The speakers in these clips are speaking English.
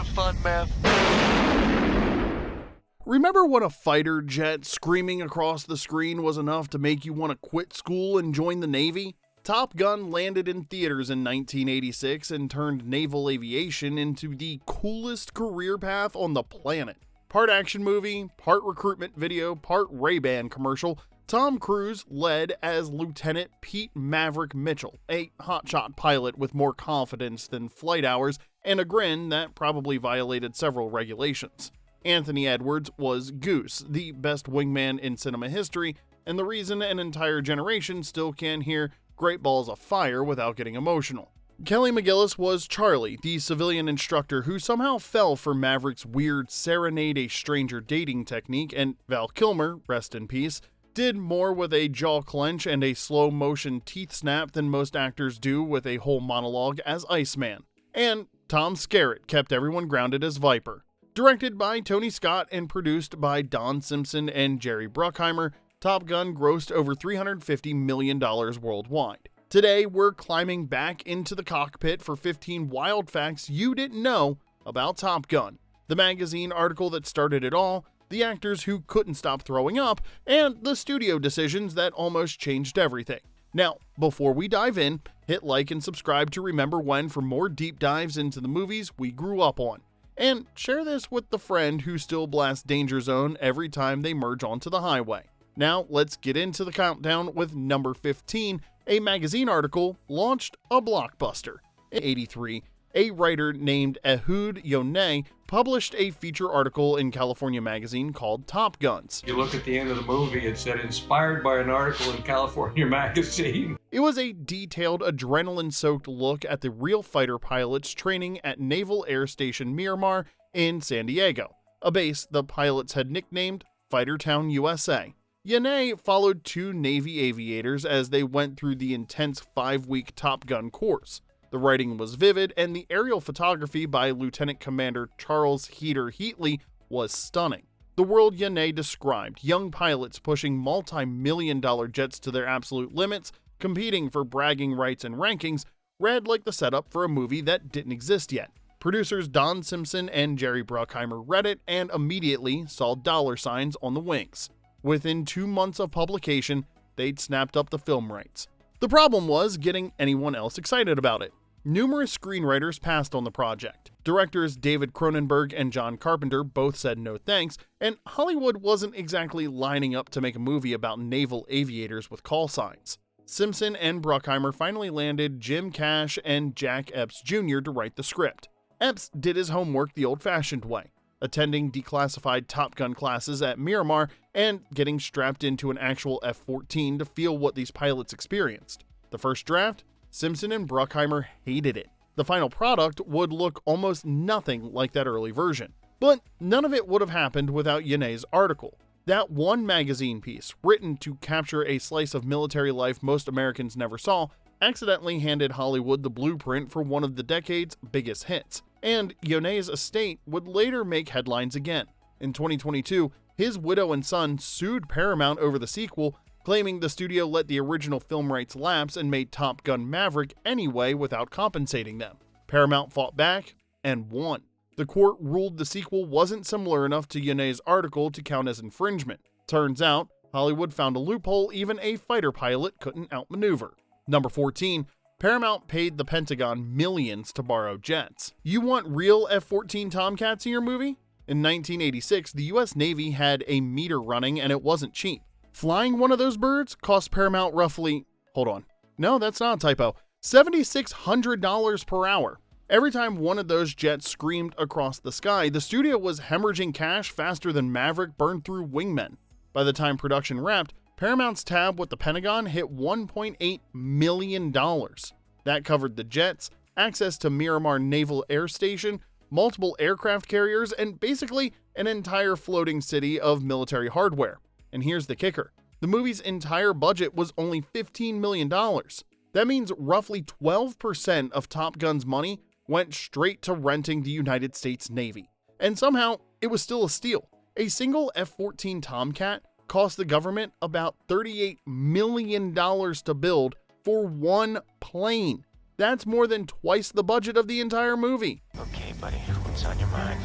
have fun, Mav. Remember when a fighter jet screaming across the screen was enough to make you want to quit school and join the Navy? Top Gun landed in theaters in 1986 and turned naval aviation into the coolest career path on the planet. Part action movie, part recruitment video, part Ray-Ban commercial, Tom Cruise led as Lieutenant Pete Maverick Mitchell, a hotshot pilot with more confidence than flight hours and a grin that probably violated several regulations. Anthony Edwards was Goose, the best wingman in cinema history, and the reason an entire generation still can't hear Great Balls of Fire without getting emotional. Kelly McGillis was Charlie, the civilian instructor who somehow fell for Maverick's weird serenade a stranger dating technique, and Val Kilmer, rest in peace, did more with a jaw clench and a slow motion teeth snap than most actors do with a whole monologue as Iceman. And Tom Skerritt kept everyone grounded as Viper. Directed by Tony Scott and produced by Don Simpson and Jerry Bruckheimer, Top Gun grossed over $350 million worldwide. Today, we're climbing back into the cockpit for 15 wild facts you didn't know about Top Gun, the magazine article that started it all, the actors who couldn't stop throwing up, and the studio decisions that almost changed everything. Now, before we dive in, hit like and subscribe to Remember When for more deep dives into the movies we grew up on. And share this with the friend who still blasts Danger Zone every time they merge onto the highway. Now, let's get into the countdown with number 15, a magazine article launched a blockbuster. In 1983, a writer named Ehud Yonay published a feature article in California magazine called Top Guns. You look at the end of the movie, it said inspired by an article in California magazine. It was a detailed, adrenaline-soaked look at the real fighter pilots training at Naval Air Station Miramar in San Diego, a base the pilots had nicknamed Fightertown, USA. Yonay followed two Navy aviators as they went through the intense 5-week Top Gun course. The writing was vivid, and the aerial photography by Lieutenant Commander Charles Heater Heatley was stunning. The world Yonay described, young pilots pushing multi-million-dollar jets to their absolute limits, competing for bragging rights and rankings, read like the setup for a movie that didn't exist yet. Producers Don Simpson and Jerry Bruckheimer read it and immediately saw dollar signs on the wings. Within 2 months of publication, they'd snapped up the film rights. The problem was getting anyone else excited about it. Numerous screenwriters passed on the project. Directors David Cronenberg and John Carpenter both said no thanks, and Hollywood wasn't exactly lining up to make a movie about naval aviators with call signs. Simpson and Bruckheimer finally landed Jim Cash and Jack Epps Jr. to write the script. Epps did his homework the old-fashioned way, attending declassified Top Gun classes at Miramar and getting strapped into an actual F-14 to feel what these pilots experienced. The first draft? Simpson and Bruckheimer hated it. The final product would look almost nothing like that early version. But none of it would have happened without Yonay's article. That one magazine piece, written to capture a slice of military life most Americans never saw, accidentally handed Hollywood the blueprint for one of the decade's biggest hits. And Yonay's estate would later make headlines again. In 2022, his widow and son sued Paramount over the sequel, claiming the studio let the original film rights lapse and made Top Gun Maverick anyway without compensating them. Paramount fought back and won. The court ruled the sequel wasn't similar enough to Yonay's article to count as infringement. Turns out, Hollywood found a loophole even a fighter pilot couldn't outmaneuver. Number 14, Paramount paid the Pentagon millions to borrow jets. You want real F-14 Tomcats in your movie? In 1986, the US Navy had a meter running and it wasn't cheap. Flying one of those birds cost Paramount roughly, no, that's not a typo, $7,600 per hour. Every time one of those jets screamed across the sky, the studio was hemorrhaging cash faster than Maverick burned through wingmen. By the time production wrapped, Paramount's tab with the Pentagon hit $1.8 million. That covered the jets, access to Miramar Naval Air Station, multiple aircraft carriers, and basically an entire floating city of military hardware. And here's the kicker. The movie's entire budget was only $15 million. That means roughly 12% of Top Gun's money went straight to renting the United States Navy. And somehow, it was still a steal. A single F-14 Tomcat cost the government about $38 million to build for one plane. That's more than twice the budget of the entire movie. Okay, buddy, let's What's on your mind?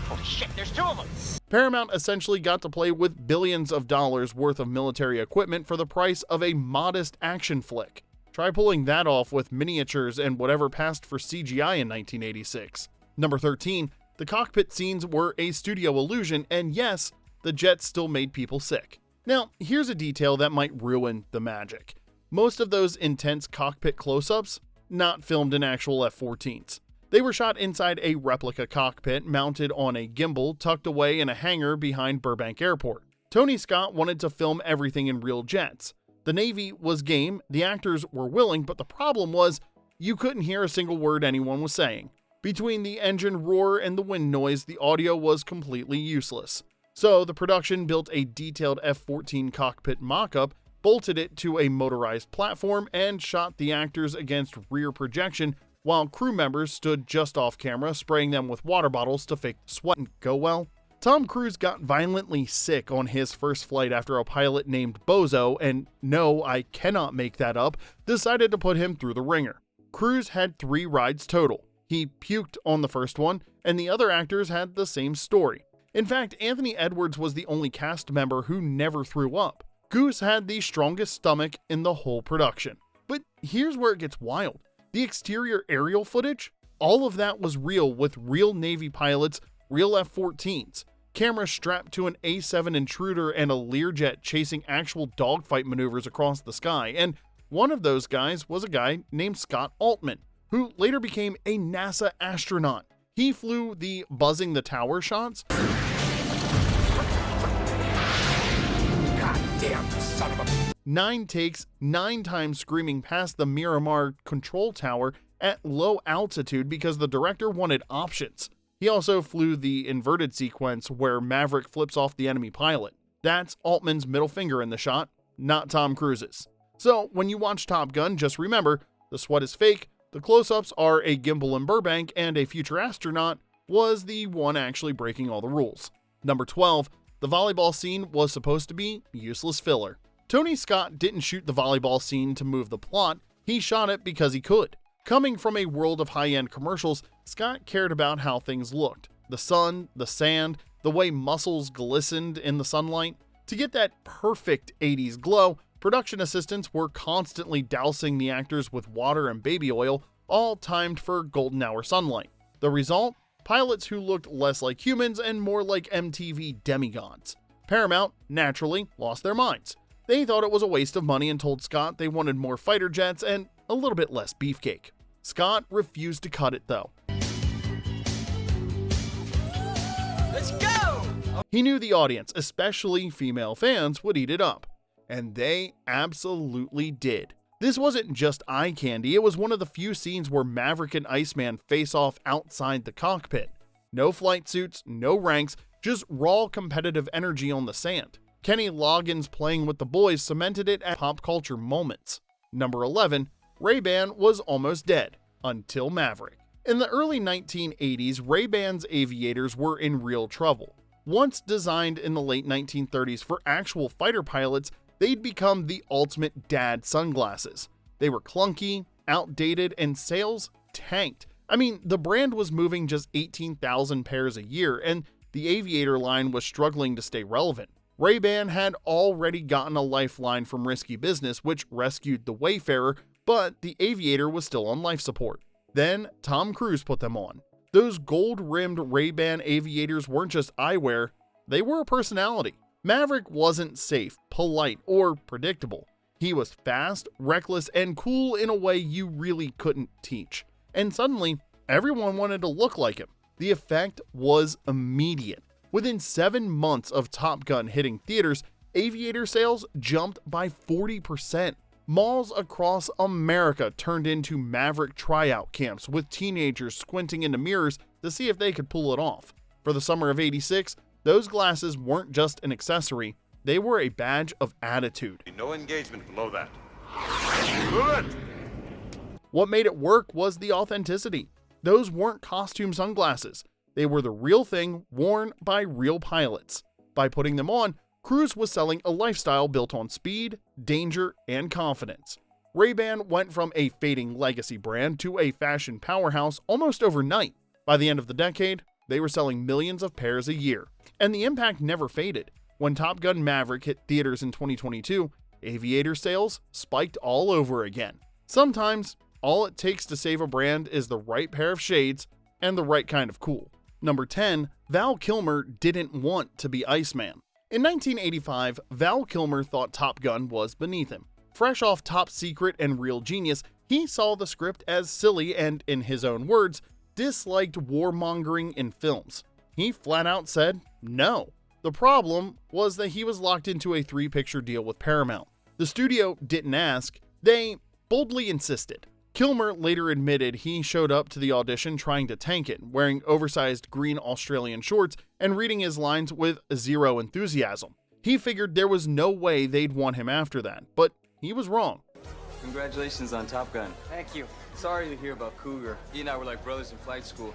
Holy shit, there's two of them! Paramount essentially got to play with billions of dollars worth of military equipment for the price of a modest action flick. Try pulling that off with miniatures and whatever passed for CGI in 1986. Number 13, the cockpit scenes were a studio illusion, and yes, the jets still made people sick. Now, here's a detail that might ruin the magic. Most of those intense cockpit close-ups, not filmed in actual F-14s. They were shot inside a replica cockpit mounted on a gimbal tucked away in a hangar behind Burbank Airport. Tony Scott wanted to film everything in real jets. The Navy was game, the actors were willing, but the problem was you couldn't hear a single word anyone was saying. Between the engine roar and the wind noise, the audio was completely useless. So the production built a detailed F-14 cockpit mock-up, bolted it to a motorized platform, and shot the actors against rear projection while crew members stood just off camera spraying them with water bottles to fake the sweat. And go well? Tom Cruise got violently sick on his first flight after a pilot named Bozo, and no, I cannot make that up, decided to put him through the ringer. Cruise had 3 rides total. He puked on the first one, and the other actors had the same story. In fact, Anthony Edwards was the only cast member who never threw up. Goose had the strongest stomach in the whole production. But here's where it gets wild. The exterior aerial footage, all of that was real with real Navy pilots, real F-14s, cameras strapped to an A-7 Intruder and a Learjet chasing actual dogfight maneuvers across the sky, and one of those guys was a guy named Scott Altman, who later became a NASA astronaut. He flew the buzzing the tower shots. Goddamn son of a... 9 takes, 9 times screaming past the Miramar control tower at low altitude because the director wanted options. He also flew the inverted sequence where Maverick flips off the enemy pilot. That's Altman's middle finger in the shot, not Tom Cruise's. So when you watch Top Gun, just remember, the sweat is fake, the close-ups are a gimbal in Burbank, and a future astronaut was the one actually breaking all the rules. Number 12, the volleyball scene was supposed to be useless filler. Tony Scott didn't shoot the volleyball scene to move the plot, he shot it because he could. Coming from a world of high-end commercials, Scott cared about how things looked. The sun, the sand, the way muscles glistened in the sunlight. To get that perfect 80s glow, production assistants were constantly dousing the actors with water and baby oil, all timed for golden hour sunlight. The result? Pilots who looked less like humans and more like MTV demigods. Paramount, naturally, lost their minds. They thought it was a waste of money and told Scott they wanted more fighter jets and a little bit less beefcake. Scott refused to cut it though. Let's go! He knew the audience, especially female fans, would eat it up. And they absolutely did. This wasn't just eye candy, it was one of the few scenes where Maverick and Iceman face off outside the cockpit. No flight suits, no ranks, just raw competitive energy on the sand. Kenny Loggins playing with the boys cemented it as pop culture moments. Number 11, Ray-Ban was almost dead, until Maverick. In the early 1980s, Ray-Ban's aviators were in real trouble. Once designed in the late 1930s for actual fighter pilots, they'd become the ultimate dad sunglasses. They were clunky, outdated, and sales tanked. I mean, the brand was moving just 18,000 pairs a year, and the aviator line was struggling to stay relevant. Ray-Ban had already gotten a lifeline from risky business, which rescued the Wayfarer, but the aviator was still on life support. Then Tom Cruise put them on. Those gold-rimmed Ray-Ban aviators weren't just eyewear, they were a personality. Maverick wasn't safe, polite, or predictable. He was fast, reckless, and cool in a way you really couldn't teach. And suddenly, everyone wanted to look like him. The effect was immediate. Within 7 months of Top Gun hitting theaters, aviator sales jumped by 40%. Malls across America turned into Maverick tryout camps with teenagers squinting into mirrors to see if they could pull it off. For the summer of '86, those glasses weren't just an accessory, they were a badge of attitude. No engagement below that. Good. What made it work was the authenticity. Those weren't costume sunglasses. They were the real thing worn by real pilots. By putting them on, Cruise was selling a lifestyle built on speed, danger, and confidence. Ray-Ban went from a fading legacy brand to a fashion powerhouse almost overnight. By the end of the decade, they were selling millions of pairs a year, and the impact never faded. When Top Gun Maverick hit theaters in 2022, aviator sales spiked all over again. Sometimes, all it takes to save a brand is the right pair of shades and the right kind of cool. Number 10, Val Kilmer didn't want to be Iceman. In 1985, Val Kilmer thought Top Gun was beneath him. Fresh off Top Secret and Real Genius, he saw the script as silly and, in his own words, disliked warmongering in films. He flat out said no. The problem was that he was locked into a 3-picture deal with Paramount. The studio didn't ask, they boldly insisted. Kilmer later admitted he showed up to the audition trying to tank it, wearing oversized green Australian shorts and reading his lines with zero enthusiasm. He figured there was no way they'd want him after that, but he was wrong. Congratulations on Top Gun. Thank you. Sorry to hear about Cougar. He and I were like brothers in flight school.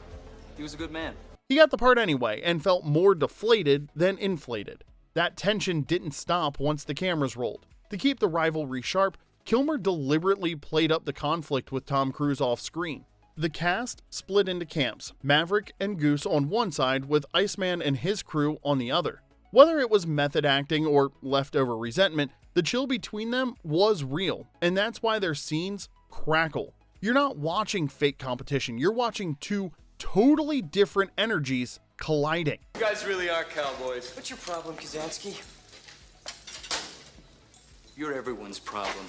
He was a good man. He got the part anyway and felt more deflated than inflated. That tension didn't stop once the cameras rolled. To keep the rivalry sharp, Kilmer deliberately played up the conflict with Tom Cruise off screen. The cast split into camps, Maverick and Goose on one side with Iceman and his crew on the other. Whether it was method acting or leftover resentment, the chill between them was real, and that's why their scenes crackle. You're not watching fake competition, you're watching two totally different energies colliding. You guys really are cowboys. What's your problem, Kazansky? You're everyone's problem.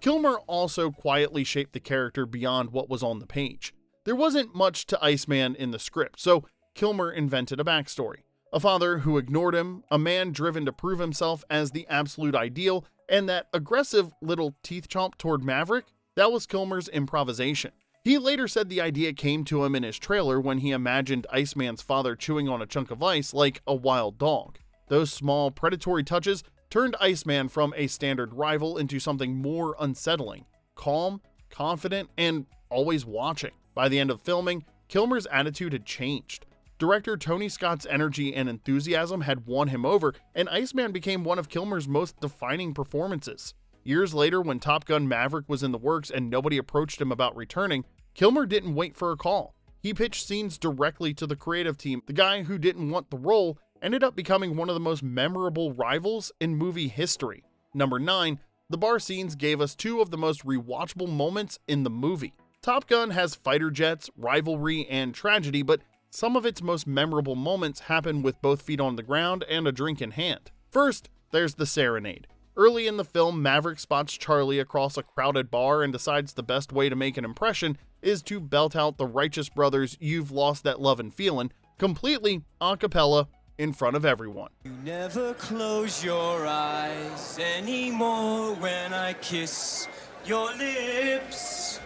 Kilmer also quietly shaped the character beyond what was on the page. There wasn't much to Iceman in the script, so Kilmer invented a backstory. A father who ignored him, a man driven to prove himself as the absolute ideal, and that aggressive little teeth chomp toward Maverick, that was Kilmer's improvisation. He later said the idea came to him in his trailer when he imagined Iceman's father chewing on a chunk of ice like a wild dog. Those small predatory touches turned Iceman from a standard rival into something more unsettling, calm, confident, and always watching. By the end of filming, Kilmer's attitude had changed. Director Tony Scott's energy and enthusiasm had won him over, and Iceman became one of Kilmer's most defining performances. Years later, when Top Gun Maverick was in the works and nobody approached him about returning, Kilmer didn't wait for a call. He pitched scenes directly to the creative team. The guy who didn't want the role ended up becoming one of the most memorable rivals in movie history. Number 9, the bar scenes gave us two of the most rewatchable moments in the movie. Top Gun has fighter jets, rivalry, and tragedy, but some of its most memorable moments happen with both feet on the ground and a drink in hand. First, there's the serenade. Early in the film, Maverick spots Charlie across a crowded bar and decides the best way to make an impression is to belt out the Righteous Brothers' "You've Lost That Lovin' Feelin'" completely a cappella in front of everyone. You never close your eyes anymore when I kiss your lips.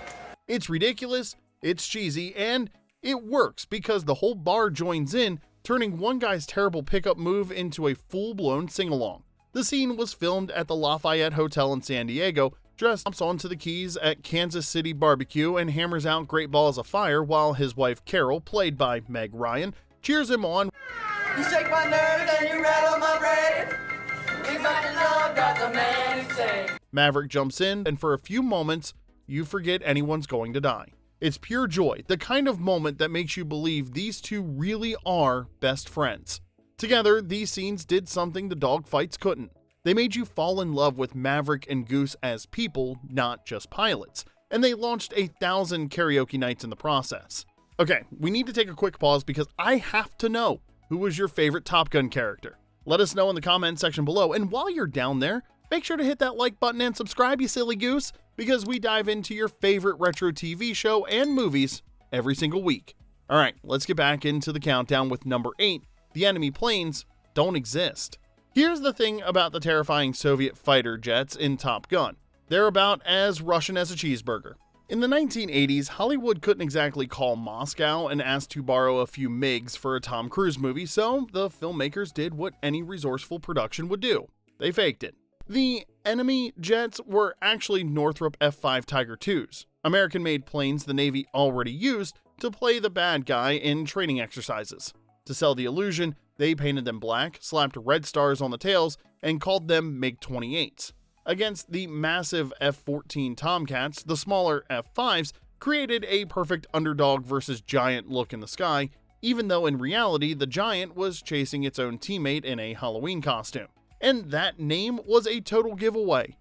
It's ridiculous, it's cheesy, and it works because the whole bar joins in, turning one guy's terrible pickup move into a full-blown sing-along. The scene was filmed at the Lafayette Hotel in San Diego. Dress jumps onto the keys at Kansas City Barbecue and hammers out great balls of fire while his wife Carol, played by Meg Ryan, cheers him on. You shake my nerves and you rattle my brain. If I can love, that's a man who say. Maverick jumps in, and for a few moments, you forget anyone's going to die. It's pure joy, the kind of moment that makes you believe these two really are best friends. Together, these scenes did something the dogfights couldn't. They made you fall in love with Maverick and Goose as people, not just pilots, and they launched 1,000 karaoke nights in the process. Okay, we need to take a quick pause because I have to know, who was your favorite Top Gun character? Let us know in the comment section below, and while you're down there, make sure to hit that like button and subscribe, you silly goose, because we dive into your favorite retro TV show and movies every single week. Alright, let's get back into the countdown with number 8, the enemy planes don't exist. Here's the thing about the terrifying Soviet fighter jets in Top Gun. They're about as Russian as a cheeseburger. In the 1980s, Hollywood couldn't exactly call Moscow and ask to borrow a few MiGs for a Tom Cruise movie, so the filmmakers did what any resourceful production would do. They faked it. The enemy jets were actually Northrop F-5 Tiger IIs, American-made planes the Navy already used to play the bad guy in training exercises. To sell the illusion, they painted them black, slapped red stars on the tails, and called them MiG-28s. against the massive F-14 Tomcats. The smaller F-5s created a perfect underdog versus giant look in the sky, even though in reality the giant was chasing its own teammate in a Halloween costume. And that name was a total giveaway.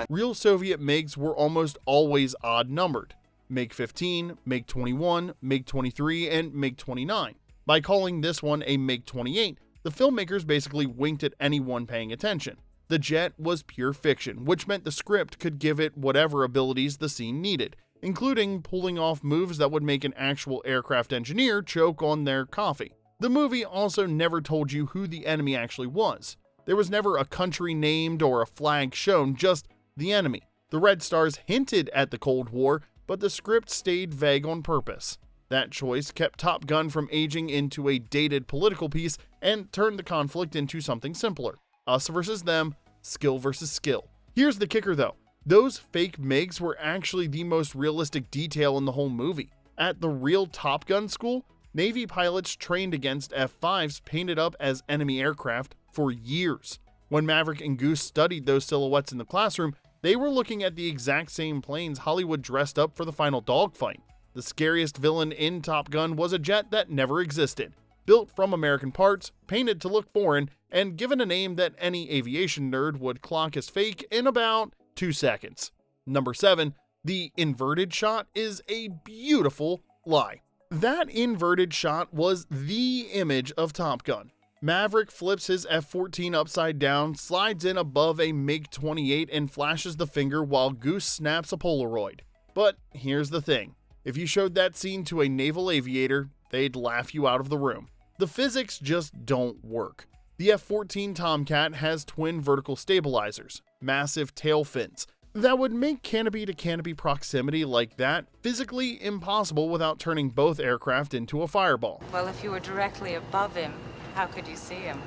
Real Soviet MiGs were almost always odd-numbered: MiG-15, MiG-21, MiG-23, and MiG-29. By calling this one a MiG-28, the filmmakers basically winked at anyone paying attention. The jet was pure fiction, which meant the script could give it whatever abilities the scene needed, including pulling off moves that would make an actual aircraft engineer choke on their coffee. The movie also never told you who the enemy actually was. There was never a country named or a flag shown, just the enemy. The Red Stars hinted at the Cold War, but the script stayed vague on purpose. That choice kept Top Gun from aging into a dated political piece and turned the conflict into something simpler. Us versus them, skill versus skill. Here's the kicker though. Those fake MiGs were actually the most realistic detail in the whole movie. At the real Top Gun school, Navy pilots trained against F-5s painted up as enemy aircraft for years. When Maverick and Goose studied those silhouettes in the classroom, they were looking at the exact same planes Hollywood dressed up for the final dogfight. The scariest villain in Top Gun was a jet that never existed, built from American parts, painted to look foreign, and given a name that any aviation nerd would clock as fake in about 2 seconds. Number 7, the inverted shot is a beautiful lie. That inverted shot was the image of Top Gun. Maverick flips his F-14 upside down, slides in above a MiG-28, and flashes the finger while Goose snaps a Polaroid. But here's the thing. If you showed that scene to a naval aviator, they'd laugh you out of the room. The physics just don't work. The F-14 Tomcat has twin vertical stabilizers, massive tail fins, that would make canopy-to-canopy proximity like that physically impossible without turning both aircraft into a fireball. Well, if you were directly above him, how could you see him?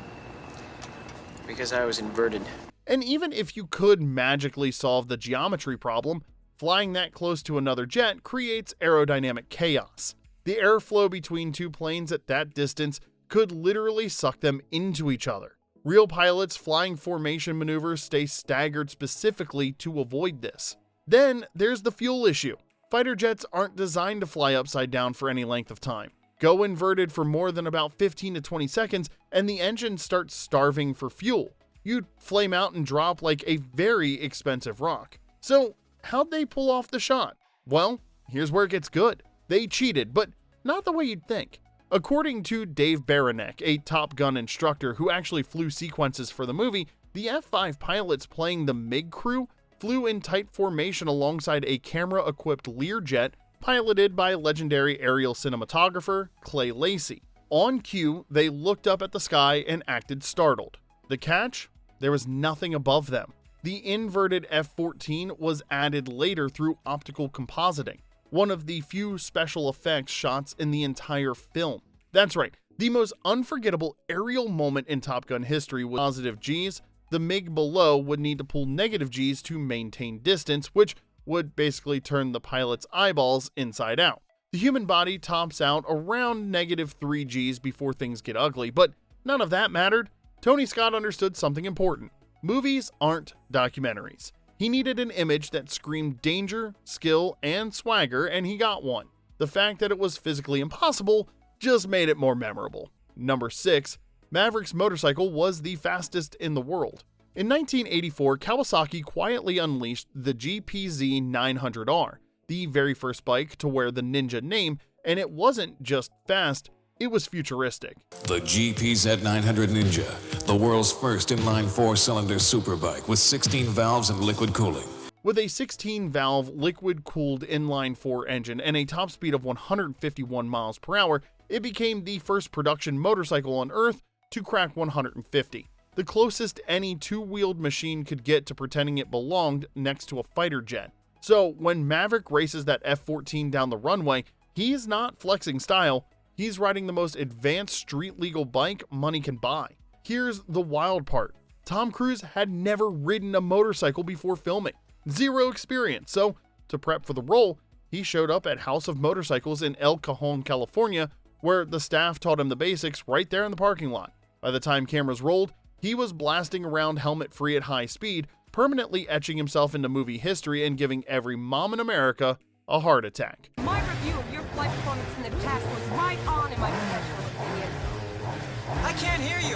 Because I was inverted. And even if you could magically solve the geometry problem, flying that close to another jet creates aerodynamic chaos. The airflow between two planes at that distance could literally suck them into each other. Real pilots flying formation maneuvers stay staggered specifically to avoid this. Then there's the fuel issue. Fighter jets aren't designed to fly upside down for any length of time. Go inverted for more than about 15 to 20 seconds and the engine starts starving for fuel. You'd flame out and drop like a very expensive rock. So how'd they pull off the shot? Well, here's where it gets good. They cheated, but not the way you'd think. According to Dave Baranek, a Top Gun instructor who actually flew sequences for the movie, the F-5 pilots playing the MiG crew flew in tight formation alongside a camera-equipped Learjet piloted by legendary aerial cinematographer Clay Lacy. On cue, they looked up at the sky and acted startled. The catch? There was nothing above them. The inverted F-14 was added later through optical compositing, one of the few special effects shots in the entire film. That's right, the most unforgettable aerial moment in Top Gun history was positive Gs. The MiG below would need to pull negative Gs to maintain distance, which would basically turn the pilot's eyeballs inside out. The human body tops out around -3 Gs before things get ugly, but none of that mattered. Tony Scott understood something important. Movies aren't documentaries. He needed an image that screamed danger, skill, and swagger, and he got one. The fact that it was physically impossible just made it more memorable. Number 6, Maverick's motorcycle was the fastest in the world. In 1984, Kawasaki quietly unleashed the GPZ 900R, the very first bike to wear the Ninja name, and it wasn't just fast, it was futuristic. The GPZ 900 Ninja, the world's first inline 4-cylinder superbike with 16 valves and liquid cooling. With a 16-valve liquid-cooled inline-4 engine and a top speed of 151 miles per hour, it became the first production motorcycle on Earth to crack 150, the closest any two-wheeled machine could get to pretending it belonged next to a fighter jet. So when Maverick races that F-14 down the runway, he's not flexing style, he's riding the most advanced street-legal bike money can buy. Here's the wild part. Tom Cruise had never ridden a motorcycle before filming. Zero experience, so to prep for the role, he showed up at House of Motorcycles in El Cajon, California, where the staff taught him the basics right there in the parking lot. By the time cameras rolled, he was blasting around helmet-free at high speed, permanently etching himself into movie history and giving every mom in America a heart attack. My review of your flight performance in the test was right on in my professional opinion. I can't hear you.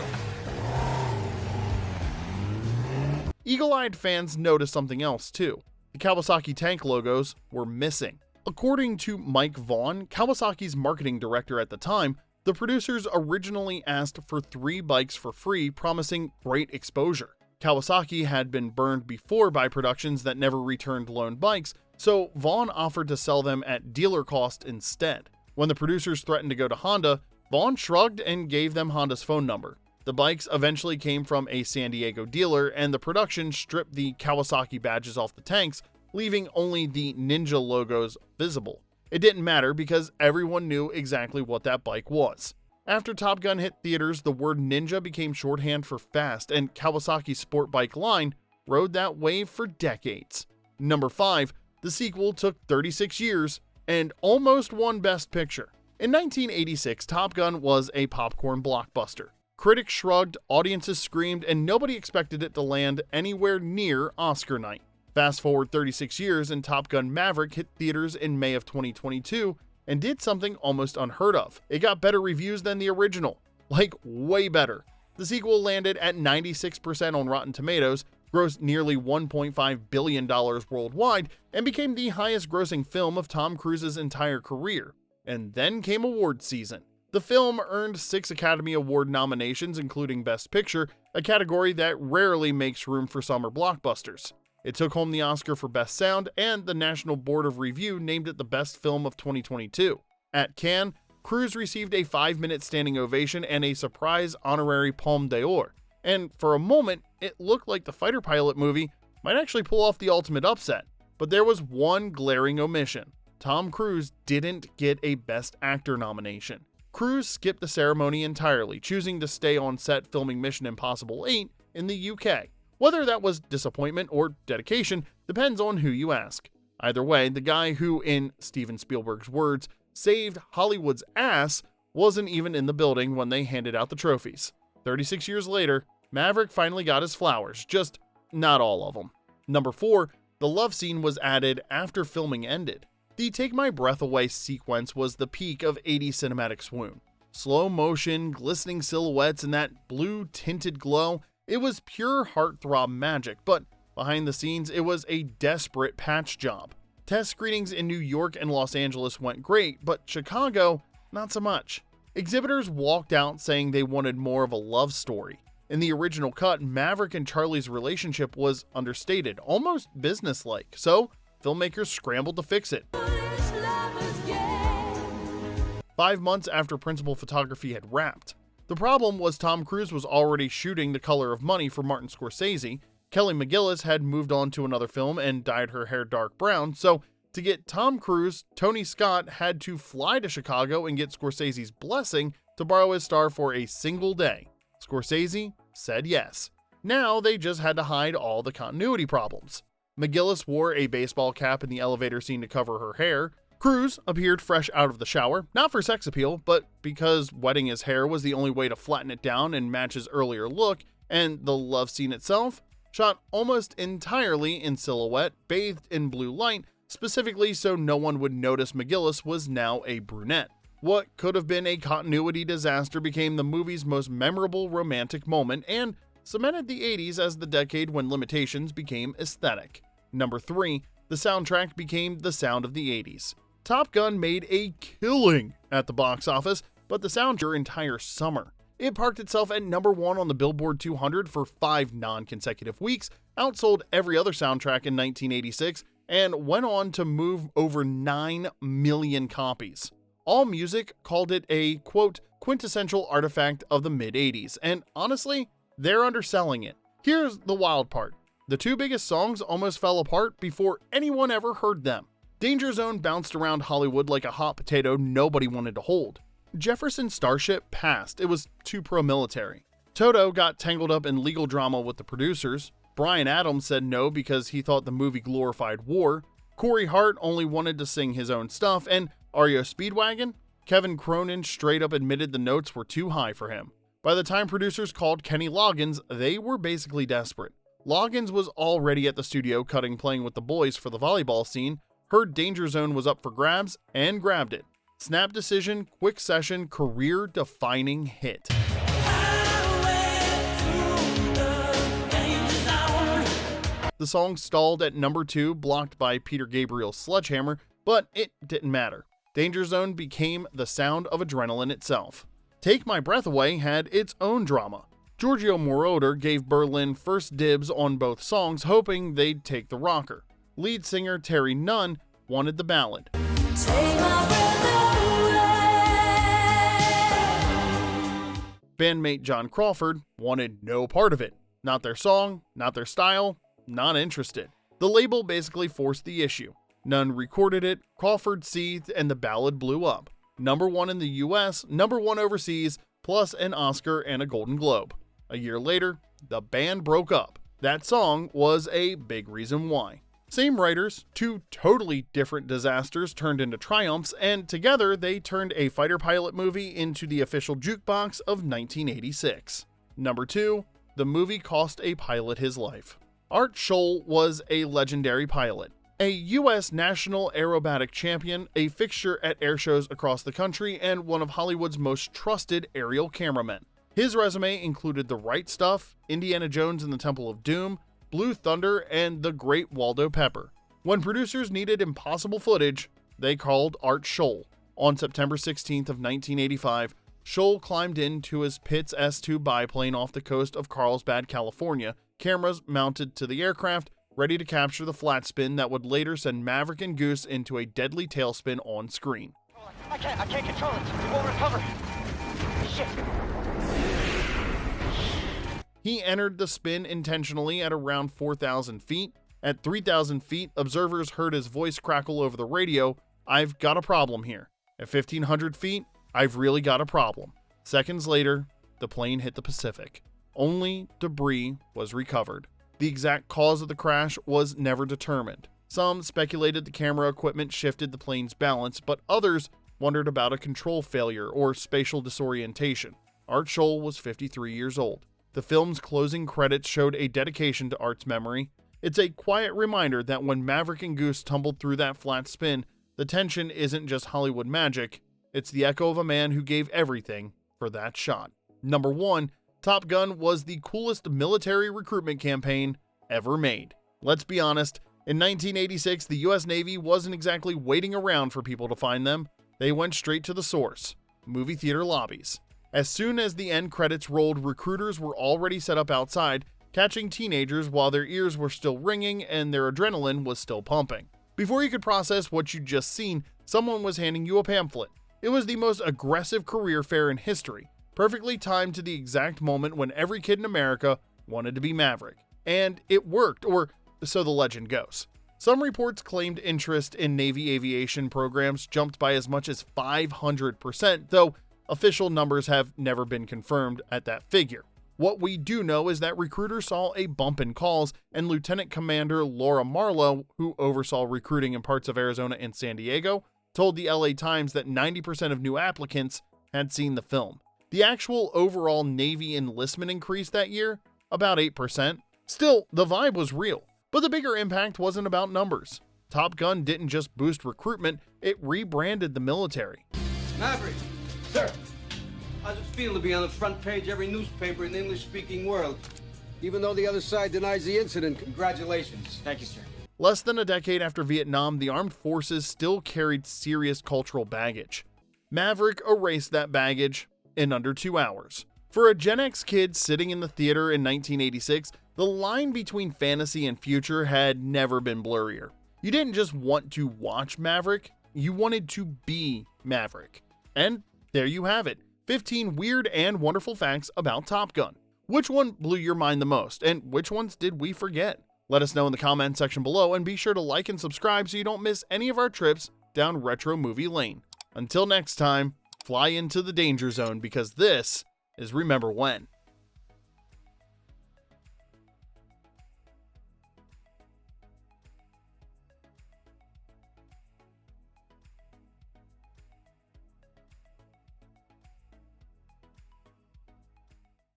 Eagle-eyed fans noticed something else too. The Kawasaki tank logos were missing. According to Mike Vaughn, Kawasaki's marketing director at the time, the producers originally asked for 3 bikes for free, promising great exposure. Kawasaki had been burned before by productions that never returned loaned bikes, so Vaughn offered to sell them at dealer cost instead. When the producers threatened to go to Honda, Vaughn shrugged and gave them Honda's phone number. The bikes eventually came from a San Diego dealer, and the production stripped the Kawasaki badges off the tanks, leaving only the Ninja logos visible. It didn't matter because everyone knew exactly what that bike was. After Top Gun hit theaters, the word Ninja became shorthand for fast, and Kawasaki's sport bike line rode that wave for decades. Number 5, the sequel took 36 years and almost won Best Picture. In 1986, Top Gun was a popcorn blockbuster. Critics shrugged, audiences screamed, and nobody expected it to land anywhere near Oscar night. Fast forward 36 years and Top Gun Maverick hit theaters in May of 2022 and did something almost unheard of. It got better reviews than the original, like way better. The sequel landed at 96% on Rotten Tomatoes, grossed nearly $1.5 billion worldwide, and became the highest grossing film of Tom Cruise's entire career. And then came awards season. The film earned 6 Academy Award nominations, including Best Picture, a category that rarely makes room for summer blockbusters. It took home the Oscar for Best Sound, and the National Board of Review named it the best film of 2022. At Cannes, Cruise received a 5-minute standing ovation and a surprise honorary Palme d'Or. And for a moment, it looked like the fighter pilot movie might actually pull off the ultimate upset. But there was one glaring omission. Tom Cruise didn't get a Best Actor nomination. Cruise skipped the ceremony entirely, choosing to stay on set filming Mission Impossible 8 in the UK. Whether that was disappointment or dedication depends on who you ask. Either way, the guy who, in Steven Spielberg's words, saved Hollywood's ass wasn't even in the building when they handed out the trophies. 36 years later, Maverick finally got his flowers, just not all of them. Number 4, the love scene was added after filming ended. The Take My Breath Away sequence was the peak of 80s cinematic swoon. Slow motion, glistening silhouettes, and that blue tinted glow, it was pure heartthrob magic, but behind the scenes, it was a desperate patch job. Test screenings in New York and Los Angeles went great, but Chicago, not so much. Exhibitors walked out saying they wanted more of a love story. In the original cut, Maverick and Charlie's relationship was understated, almost businesslike, so filmmakers scrambled to fix it. 5 months after principal photography had wrapped. The problem was Tom Cruise was already shooting The Color of Money for Martin Scorsese. Kelly McGillis had moved on to another film and dyed her hair dark brown, so to get Tom Cruise, Tony Scott had to fly to Chicago and get Scorsese's blessing to borrow his star for a single day. Scorsese said yes. Now they just had to hide all the continuity problems. McGillis wore a baseball cap in the elevator scene to cover her hair. Cruise appeared fresh out of the shower, not for sex appeal, but because wetting his hair was the only way to flatten it down and match his earlier look, and the love scene itself, shot almost entirely in silhouette, bathed in blue light, specifically so no one would notice McGillis was now a brunette. What could have been a continuity disaster became the movie's most memorable romantic moment and cemented the 80s as the decade when limitations became aesthetic. Number 3, the soundtrack became the sound of the 80s. Top Gun made a killing at the box office, but the soundtrack your entire summer. It parked itself at number 1 on the Billboard 200 for 5 non-consecutive weeks, outsold every other soundtrack in 1986, and went on to move over 9 million copies. AllMusic called it a, quote, quintessential artifact of the mid-80s, and honestly, they're underselling it. Here's the wild part. The 2 biggest songs almost fell apart before anyone ever heard them. Danger Zone bounced around Hollywood like a hot potato nobody wanted to hold. Jefferson Starship passed, it was too pro-military. Toto got tangled up in legal drama with the producers. Bryan Adams said no because he thought the movie glorified war. Corey Hart only wanted to sing his own stuff, and REO Speedwagon? Kevin Cronin straight up admitted the notes were too high for him. By the time producers called Kenny Loggins, they were basically desperate. Loggins was already at the studio cutting Playing with the Boys for the volleyball scene, heard Danger Zone was up for grabs, and grabbed it. Snap decision, quick session, career-defining hit. The song stalled at number 2, blocked by Peter Gabriel's Sledgehammer, but it didn't matter. Danger Zone became the sound of adrenaline itself. Take My Breath Away had its own drama. Giorgio Moroder gave Berlin first dibs on both songs, hoping they'd take the rocker. Lead singer Terry Nunn wanted the ballad. Bandmate John Crawford wanted no part of it. Not their song, not their style, not interested. The label basically forced the issue. Nunn recorded it, Crawford seethed, and the ballad blew up. Number 1 in the US, number 1 overseas, plus an Oscar and a Golden Globe. A year later, the band broke up. That song was a big reason why. Same writers, 2 totally different disasters turned into triumphs, and together they turned a fighter pilot movie into the official jukebox of 1986. Number 2, the movie cost a pilot his life. Art Scholl was a legendary pilot. A U.S. national aerobatic champion, a fixture at airshows across the country, and one of Hollywood's most trusted aerial cameramen. His resume included The Right Stuff, Indiana Jones and the Temple of Doom, Blue Thunder, and The Great Waldo Pepper. When producers needed impossible footage, they called Art Scholl. On September 16th of 1985, Scholl climbed into his Pitts S-2 biplane off the coast of Carlsbad, California, cameras mounted to the aircraft, ready to capture the flat spin that would later send Maverick and Goose into a deadly tailspin on screen. I can't control it. It won't recover. Shit. He entered the spin intentionally at around 4,000 feet. At 3,000 feet, observers heard his voice crackle over the radio, "I've got a problem here." At 1,500 feet, "I've really got a problem." Seconds later, the plane hit the Pacific. Only debris was recovered. The exact cause of the crash was never determined. Some speculated the camera equipment shifted the plane's balance, but others wondered about a control failure or spatial disorientation. Art Scholl was 53 years old. The film's closing credits showed a dedication to Art's memory. It's a quiet reminder that when Maverick and Goose tumbled through that flat spin, the tension isn't just Hollywood magic, it's the echo of a man who gave everything for that shot. Number 1, Top Gun was the coolest military recruitment campaign ever made. Let's be honest, in 1986, the US Navy wasn't exactly waiting around for people to find them. They went straight to the source, movie theater lobbies. As soon as the end credits rolled, recruiters were already set up outside, catching teenagers while their ears were still ringing and their adrenaline was still pumping. Before you could process what you'd just seen, someone was handing you a pamphlet. It was the most aggressive career fair in history, perfectly timed to the exact moment when every kid in America wanted to be Maverick. And it worked, or so the legend goes. Some reports claimed interest in Navy aviation programs jumped by as much as 500%, though official numbers have never been confirmed at that figure. What we do know is that recruiters saw a bump in calls, and Lieutenant Commander Laura Marlowe, who oversaw recruiting in parts of Arizona and San Diego, told the LA Times that 90% of new applicants had seen the film. The actual overall Navy enlistment increase that year, about 8%. Still, the vibe was real, but the bigger impact wasn't about numbers. Top Gun didn't just boost recruitment, it rebranded the military. Maverick! Sir, how's it feel to be on the front page of every newspaper in the English-speaking world? Even though the other side denies the incident, congratulations. Thank you, sir. Less than a decade after Vietnam, the armed forces still carried serious cultural baggage. Maverick erased that baggage in under 2 hours. For a Gen X kid sitting in the theater in 1986, the line between fantasy and future had never been blurrier. You didn't just want to watch Maverick, you wanted to be Maverick. And there you have it, 15 weird and wonderful facts about Top Gun. Which one blew your mind the most, and which ones did we forget? Let us know in the comment section below, and be sure to like and subscribe so you don't miss any of our trips down retro movie lane. Until next time, fly into the danger zone, because this is Remember When.